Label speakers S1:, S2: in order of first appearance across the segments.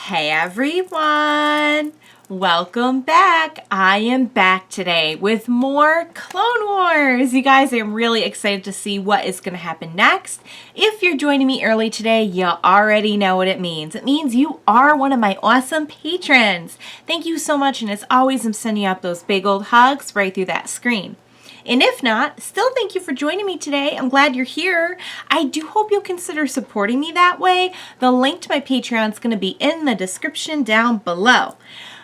S1: Hey everyone! Welcome back! I am back today with more Clone Wars! You guys, I'm really excited to see what is going to happen next. If you're joining me early today, you already know what it means. It means you are one of my awesome patrons! Thank you so much, and as always, I'm sending out those big old hugs right through that screen. And if not, still thank you for joining me today. I'm glad you're here. I do hope you'll consider supporting me that way. The link to my Patreon is going to be in the description down below.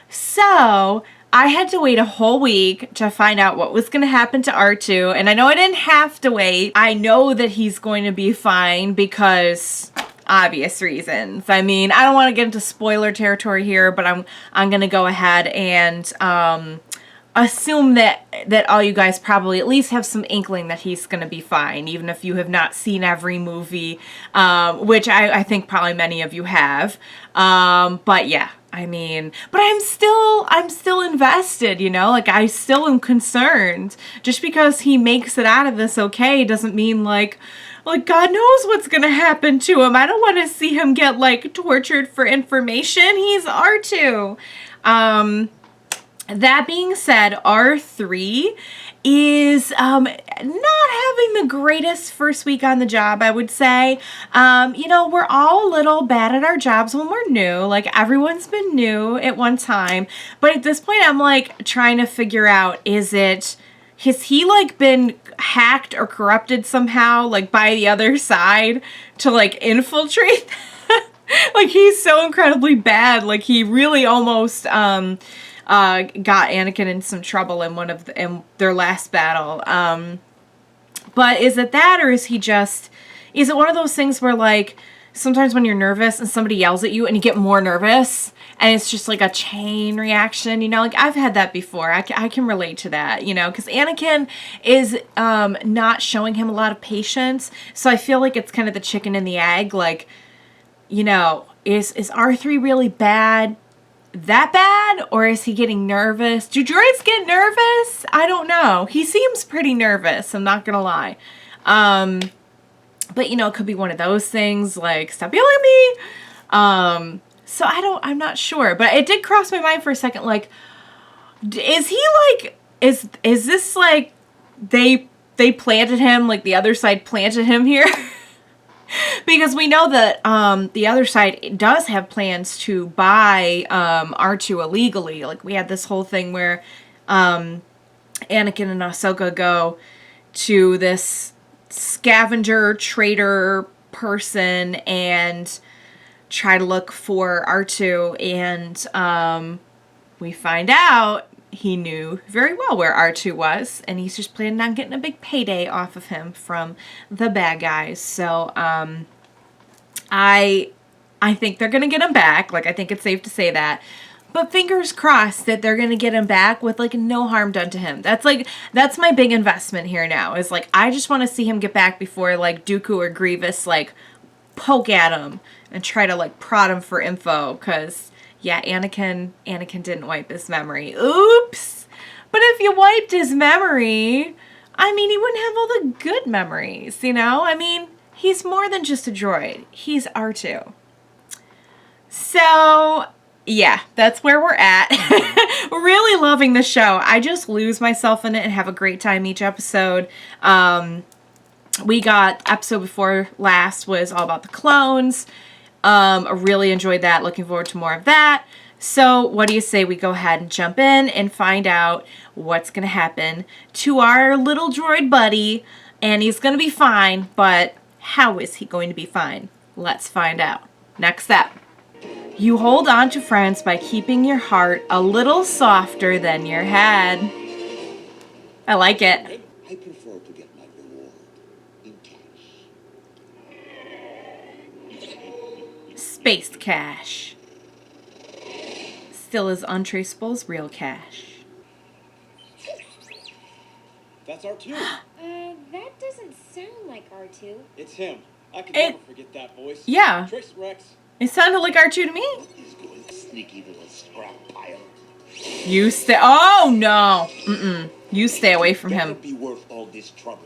S1: So, I had to wait a whole week to find out what was going to happen to R2. And I know I didn't have to wait. I know that he's going to be fine because obvious reasons. I mean, I don't want to get into spoiler territory here, but I'm going to go ahead and assume that all you guys probably at least have some inkling that he's going to be fine, even if you have not seen every movie, which I think probably many of you have. But yeah, I mean, but I'm still invested, you know, like I still am concerned. Just because he makes it out of this okay doesn't mean like God knows what's gonna happen to him. I don't want to see him get like tortured for information. He's R2. That being said, R3 is not having the greatest first week on the job, I would say. You know, we're all a little bad at our jobs when we're new. Like, everyone's been new at one time. But at this point, I'm, like, trying to figure out, has he, like, been hacked or corrupted somehow, like, by the other side to, like, infiltrate? Like, he's so incredibly bad. Like, he really almost, got Anakin in some trouble in their last battle. But is it that, or is it one of those things where, like, sometimes when you're nervous and somebody yells at you and you get more nervous and it's just like a chain reaction, you know? Like, I've had that before. I can relate to that, you know? Because Anakin is not showing him a lot of patience, so I feel like it's kind of the chicken and the egg. Like, you know, is R3 really bad? That bad, or is he getting nervous? Do droids get nervous? I don't know. He seems pretty nervous, I'm not gonna lie. But you know, it could be one of those things like, stop yelling at me. So I'm not sure, but it did cross my mind for a second, like, is he like, is this like they planted him, like the other side planted him here? Because we know that the other side does have plans to buy R2 illegally. Like, we had this whole thing where Anakin and Ahsoka go to this scavenger trader person and try to look for R2. And we find out he knew very well where R2 was, and he's just planning on getting a big payday off of him from the bad guys. So, I think they're gonna get him back. Like, I think it's safe to say that. But fingers crossed that they're gonna get him back with, like, no harm done to him. That's my big investment here now, is, like, I just want to see him get back before, like, Dooku or Grievous, like, poke at him and try to, like, prod him for info, because yeah, Anakin didn't wipe his memory. Oops! But if you wiped his memory, I mean, he wouldn't have all the good memories, you know? I mean, he's more than just a droid. He's R2. So, yeah, that's where we're at. Really loving the show. I just lose myself in it and have a great time each episode. We got episode before last was all about the clones. I really enjoyed that. Looking forward to more of that. So what do you say we go ahead and jump in and find out what's going to happen to our little droid buddy. And he's going to be fine, but how is he going to be fine? Let's find out. Next up. You hold on to friends by keeping your heart a little softer than your head. I like it.
S2: I prefer to get my reward in cash.
S1: Space cash. Still as untraceable as real cash.
S2: That's R2.
S3: That doesn't sound like R2.
S2: It's him. I can never forget that voice.
S1: Yeah.
S2: Trace Rex.
S1: It sounded like R2 to me.
S2: He's going sneaky little scrap pile.
S1: You stay. Oh no. You stay away from him.
S2: Be worth all this trouble.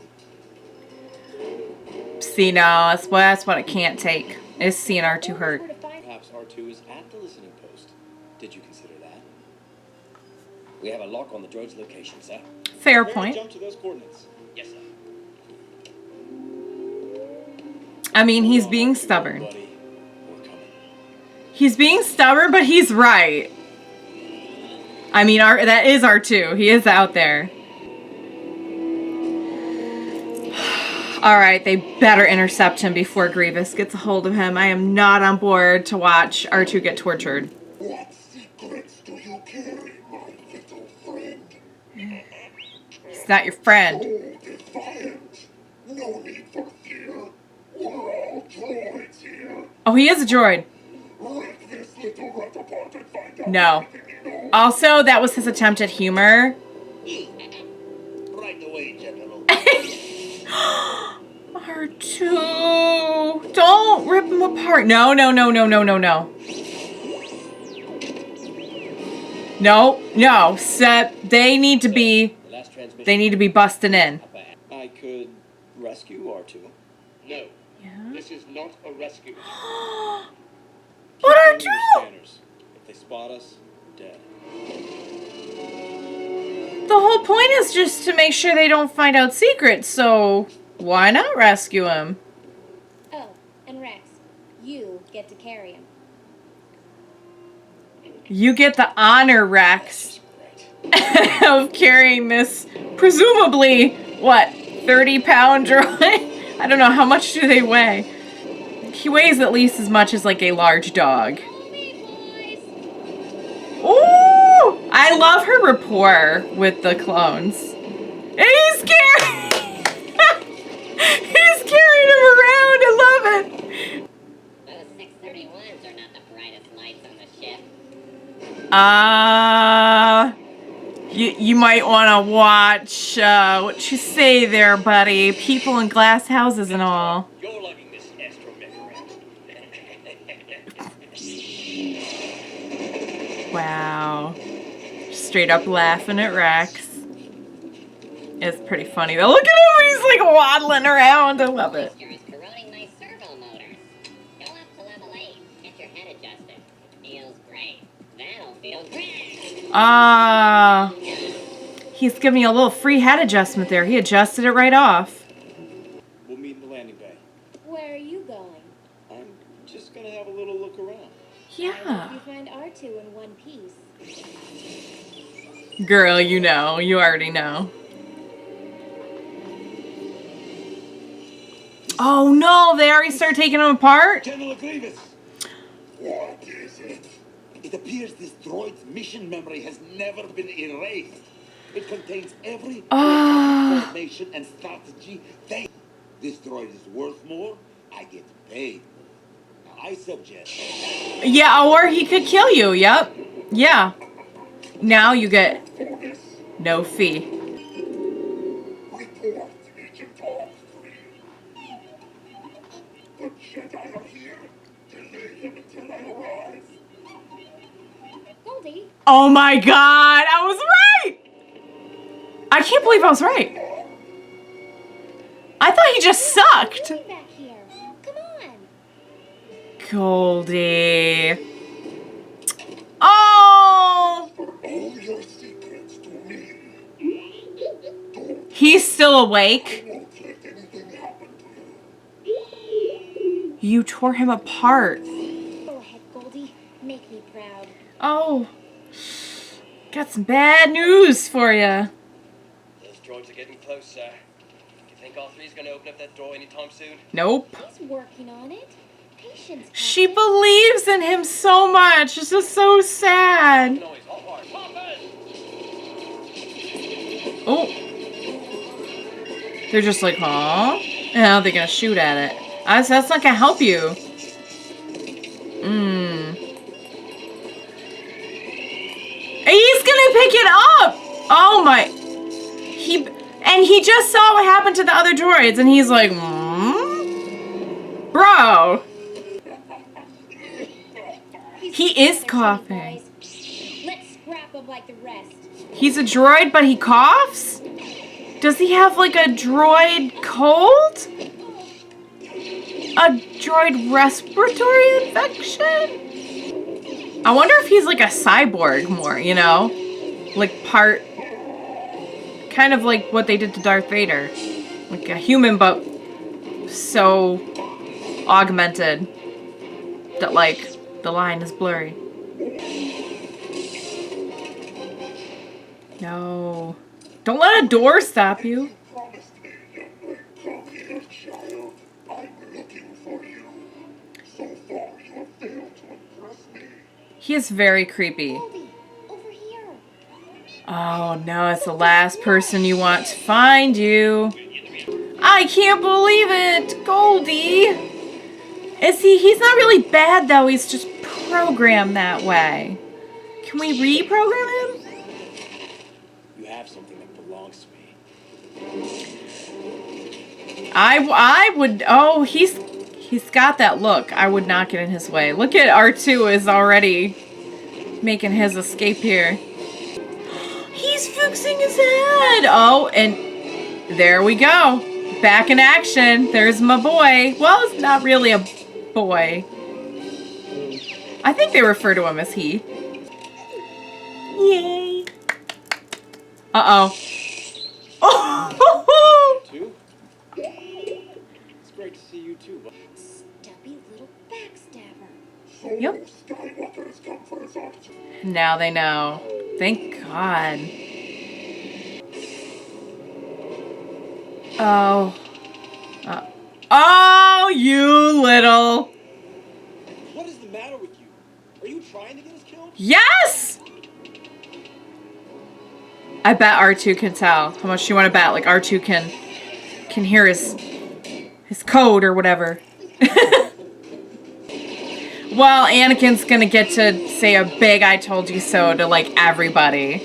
S1: See, no, that's what I can't take. Is seeing R2 hurt.
S2: Perhaps R2 R2 is at the listening post. Did you consider that?
S4: We have a lock on the droid's location, sir.
S1: Fair
S2: Prepare to
S1: point.
S2: Jump to those coordinates.
S4: Yes, sir.
S1: I mean, he's
S2: Hold on,
S1: being
S2: R2,
S1: stubborn.
S2: buddy. We're coming.
S1: He's being stubborn, but he's right. I mean, that is R2. He is out there. Alright, they better intercept him before Grievous gets a hold of him. I am not on board to watch R2 get tortured.
S5: What secrets do you carry, my little friend?
S1: He's not your friend.
S5: So defiant. No need for fear. We're all droids here.
S1: Oh, he is a droid.
S5: Rip this little rat apart and find out
S1: No.
S5: everything you know.
S1: Also, that was his attempt at humor.
S2: Right away, General.
S1: R2, don't rip him apart. No, no, no, no, no, no, no. No, no. They need to be.
S4: The last transmission.
S1: They need to be busting in.
S2: I could rescue R2.
S4: No.
S1: Yeah.
S4: This is not a rescue.
S1: What
S2: Keep
S1: R2?
S2: your scanners. If they spot us, dead.
S1: The whole point is just to make sure they don't find out secrets. So why not rescue him?
S3: Oh, and Rex, you get to carry him.
S1: You get the honor, Rex,
S2: Great.
S1: of carrying this presumably, what, 30-pound droid? I don't know, how much do they weigh? He weighs at least as much as like a large dog.
S3: Follow me, boys.
S1: Ooh! I love her rapport with the clones. And he's carrying he's carrying him around, I love it.
S6: Those 631s are not the brightest lights on the ship.
S1: You might want to watch what you say there, buddy. People in glass houses and all.
S4: You're lugging this astromech around.
S1: Wow. Straight up laughing at Rex. It's pretty funny though. Look at him, he's like waddling around. I love it.
S6: Moisture is corroding my servo motors. Go up to level 8. Get your head adjusted. Feels great. That'll feel great.
S1: He's giving me a little free head adjustment there. He adjusted it right off.
S2: We'll meet in the landing bay.
S3: Where are you going?
S2: I'm just gonna have a little look around.
S3: I
S1: Yeah.
S3: hope you find R2 in one piece.
S1: Girl, you know. You already know. Oh no, they already started taking him apart?
S2: General Grievous!
S5: What is it?
S2: It appears this droid's mission memory has never been erased. It contains every information and strategy they... This droid is worth more. I get paid. I suggest...
S1: Yeah, or he could kill you. Yep. Yeah. Now you get
S5: For this,
S1: no fee.
S5: report Agent R3. The Jedi are here. Delay them until I arrive.
S3: Goldie,
S1: Oh my god, I was right! I can't believe I was right. I thought he just sucked.
S3: get back here. Come on.
S1: Goldie. Oh!
S5: All your secrets to me.
S1: He's still awake.
S5: Won't let anything happen to you.
S1: You tore him apart.
S3: Go ahead, Goldie. Make me proud.
S1: Oh. Got some bad news for you.
S4: Those droids are getting close, sir. You think R3's gonna open up that door anytime soon?
S1: Nope.
S3: He's working on it. Patience.
S1: She believes in him so much. It's just so sad.
S4: Noise, hot wires, hoppers!
S1: Oh. They're just like, huh? Now they're gonna shoot at it. That's not gonna help you. He's gonna pick it up! Oh my. He just saw what happened to the other droids and he's like, Bro. He is coughing.
S3: Let's scrap him like the rest.
S1: He's a droid, but he coughs? Does he have like a droid cold? A droid respiratory infection? I wonder if he's like a cyborg more, you know? Like part... Kind of like what they did to Darth Vader. Like a human, but so augmented that, like, the line is blurry. No. Don't let a door stop you.
S5: Promise me, youngling. Come here, child. I'm looking for you. So far, you have failed to impress me.
S1: He is very creepy.
S3: Goldie, over here.
S1: Oh no, it's the last person you want to find you. I can't believe it, Goldie. He's not really bad though, he's just programmed that way. Can we reprogram him?
S4: You have something that belongs to me.
S1: I would, oh, he's got that look. I would not get in his way. Look at R2 is already making his escape here. He's fixing his head. Oh, and there we go. Back in action. There's my boy. Well, it's not really a boy. I think they refer to him as he. Yay. Uh-oh. Oh!
S4: Too? It's great to see you too.
S3: Stubby little backstabber.
S5: So
S1: Yep.
S5: Skywalker has come for his archer.
S1: Now they know. Thank God. Oh. Oh, you little.
S4: What is the matter with you? Are you trying to get us killed?
S1: Yes! I bet R2 can tell. How much do you want to bet? Like R2 can hear his code or whatever. Well, Anakin's gonna get to say a big "I told you so" to like everybody.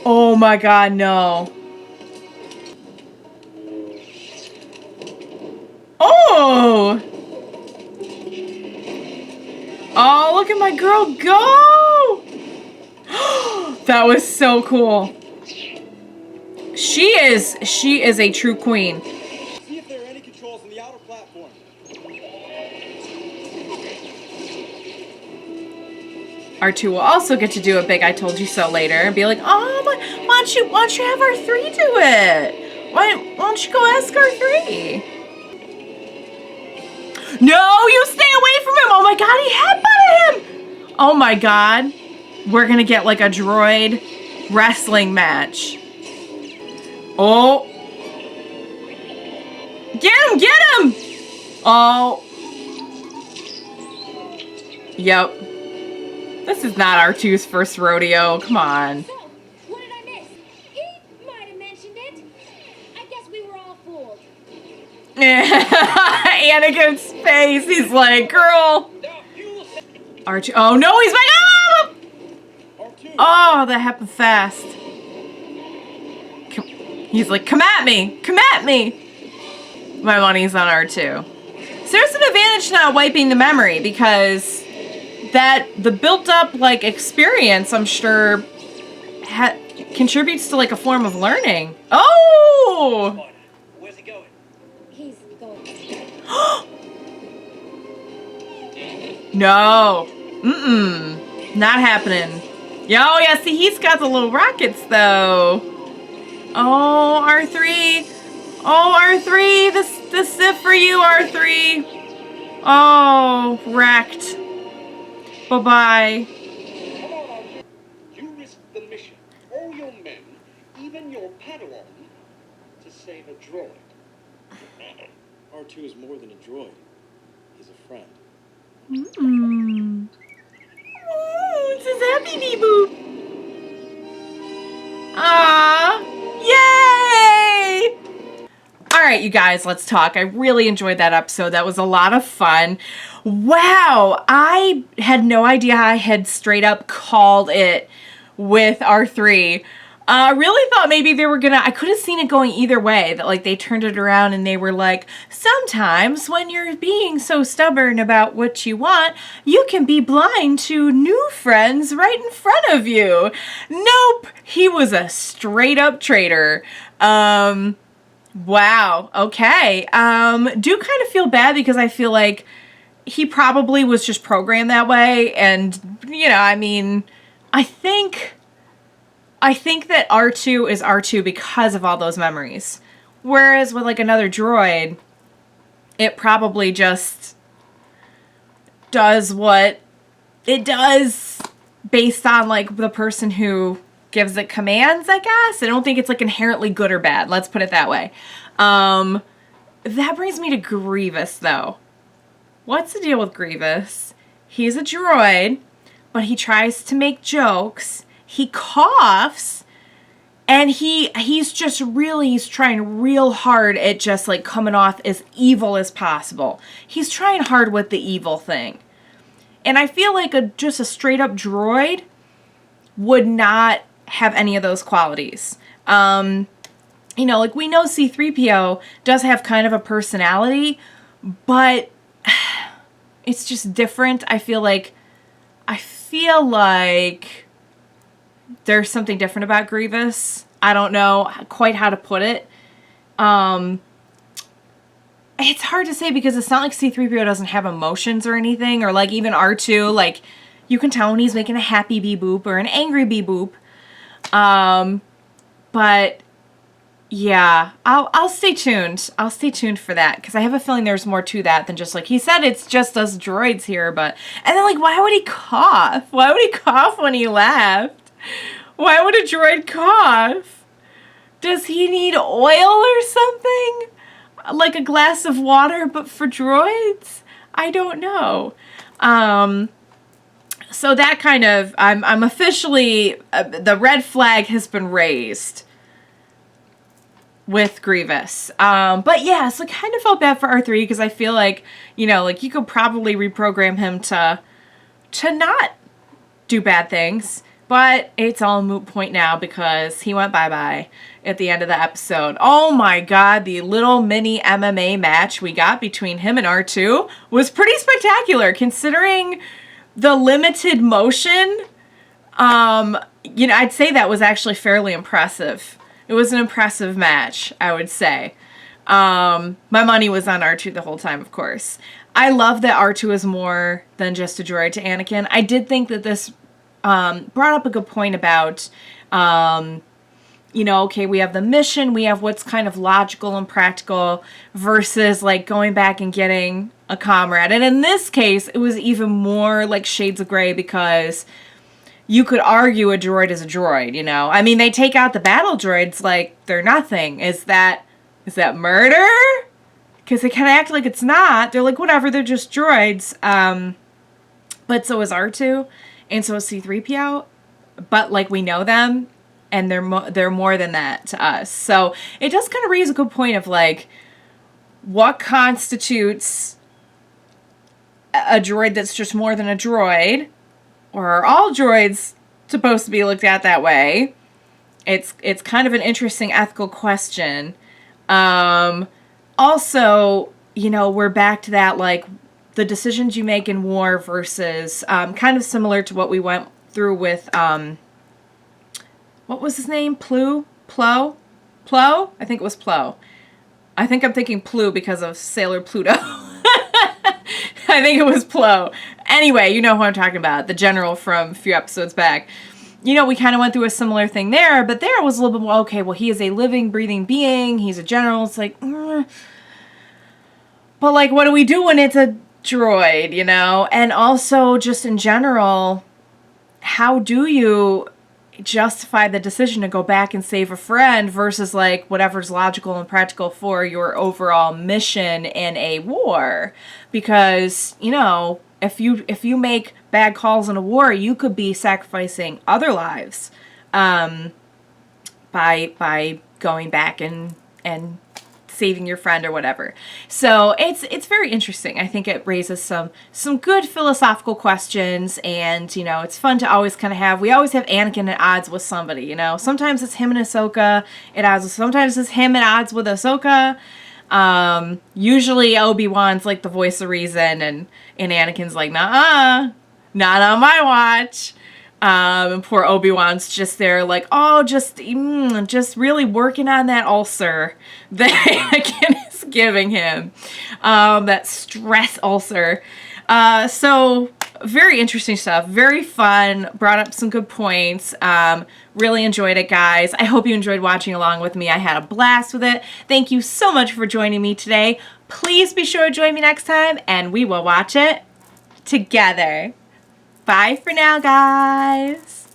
S1: Oh my God, no. Oh! Oh, look at my girl go! That was so cool. She is a true queen.
S4: See if there are any controls on the outer platform.
S1: R2 will also get to do a big "I told you so" later and be like, oh, my, why don't you have R3 do it? Why don't you go ask R3? No, you stay away from him! Oh my God, he headbutted him! Oh my God. We're gonna get like a droid wrestling match. Oh. Get him! Get him! Oh. Yep. This is not R2's first rodeo. Come on.
S3: So, what did I miss? He might have mentioned it. I guess we were all fooled.
S1: Anakin's face. He's like, girl. R2. Oh no, he's back. Oh, that happened fast. He's like, come at me. Come at me. My money's on R2. So there's an advantage to not wiping the memory because the built up like experience, I'm sure, contributes to like a form of learning. Oh!
S4: Where's he going?
S3: He's going.
S1: No. Mm-mm. Not happening. Yo, yeah, see, he's got the little rockets, though. Oh, R3. Oh, R3. This is it for you, R3. Oh, wrecked. Bye-bye.
S5: Come on, Archer. You risked the mission. All your men, even your Padawan, to save a droid.
S4: R2 is more than a droid. He's a friend.
S1: Mm. Oh, it's his happy bee boop. Aww. Yay! All right, you guys, let's talk. I really enjoyed that episode. That was a lot of fun. Wow, I had no idea I had straight up called it with R3. I really thought maybe they were gonna, I could have seen it going either way, that like they turned it around and they were like, sometimes when you're being so stubborn about what you want, you can be blind to new friends right in front of you. Nope, he was a straight up traitor. Wow. Okay. Do kind of feel bad because I feel like he probably was just programmed that way, and I mean, I think that R2 is R2 because of all those memories. Whereas with like another droid, it probably just does what it does based on like the person who gives it commands, I guess. I don't think it's like inherently good or bad. Let's put it that way. That brings me to Grievous though. What's the deal with Grievous? He's a droid, but he tries to make jokes. He coughs, and he's trying real hard at just like coming off as evil as possible. He's trying hard with the evil thing. And I feel like just a straight up droid would not have any of those qualities. Like we know C-3PO does have kind of a personality, but it's just different. I feel like there's something different about Grievous. I don't know quite how to put it. It's hard to say because it's not like C-3PO doesn't have emotions or anything, or like even R2, like you can tell when he's making a happy beep boop or an angry beep boop. But yeah, I'll stay tuned. I'll stay tuned for that because I have a feeling there's more to that than just like he said it's just us droids here. But and then like why would he cough? Why would he cough when he laughed? Why would a droid cough? Does he need oil or something? Like a glass of water, but for droids? I don't know. So that kind of I'm officially the red flag has been raised with Grievous. But yeah, so I kind of felt bad for R3 because I feel like, like you could probably reprogram him to not do bad things, but it's all a moot point now because he went bye-bye at the end of the episode. Oh my god, the little mini MMA match we got between him and R2 was pretty spectacular considering the limited motion. I'd say that was actually fairly impressive. It was an impressive match, I would say. My money was on R2 the whole time, of course. I love that R2 is more than just a droid to Anakin. I did think that this brought up a good point about, okay, we have the mission, we have what's kind of logical and practical versus like going back and getting a comrade. And in this case, it was even more like shades of gray because you could argue a droid is a droid, I mean, they take out the battle droids like they're nothing. Is that murder? Because they kind of act like it's not. They're like, whatever, they're just droids. But so is R2, and so is C-3PO. But like we know them, and they're more than that to us. So it does kind of raise a good point of like, what constitutes a droid that's just more than a droid? Or are all droids supposed to be looked at that way? It's kind of an interesting ethical question. Also, we're back to that, like, the decisions you make in war versus, kind of similar to what we went through with, what was his name? Plo? I think it was Plo. I think I'm thinking Plu because of Sailor Pluto. I think it was Plo. Anyway, you know who I'm talking about. The general from a few episodes back. We kind of went through a similar thing there, but there it was a little bit more, okay, well, he is a living, breathing being. He's a general. It's like, but like, what do we do when it's a droid, And also, just in general, how do you justify the decision to go back and save a friend versus like whatever's logical and practical for your overall mission in a war? Because if you make bad calls in a war, you could be sacrificing other lives by going back and saving your friend or whatever. So it's very interesting. I think it raises some good philosophical questions, and it's fun to always kind of we always have Anakin at odds with somebody. Sometimes it's him and Ahsoka at odds. Sometimes it's him at odds with Ahsoka. Usually Obi-Wan's like the voice of reason, and Anakin's like, nah, not on my watch. And poor Obi-Wan's just there like, oh, just really working on that ulcer that Anakin is giving him. That stress ulcer. So very interesting stuff. Very fun. Brought up some good points. Really enjoyed it, guys. I hope you enjoyed watching along with me. I had a blast with it. Thank you so much for joining me today. Please be sure to join me next time, and we will watch it together. Bye for now, guys.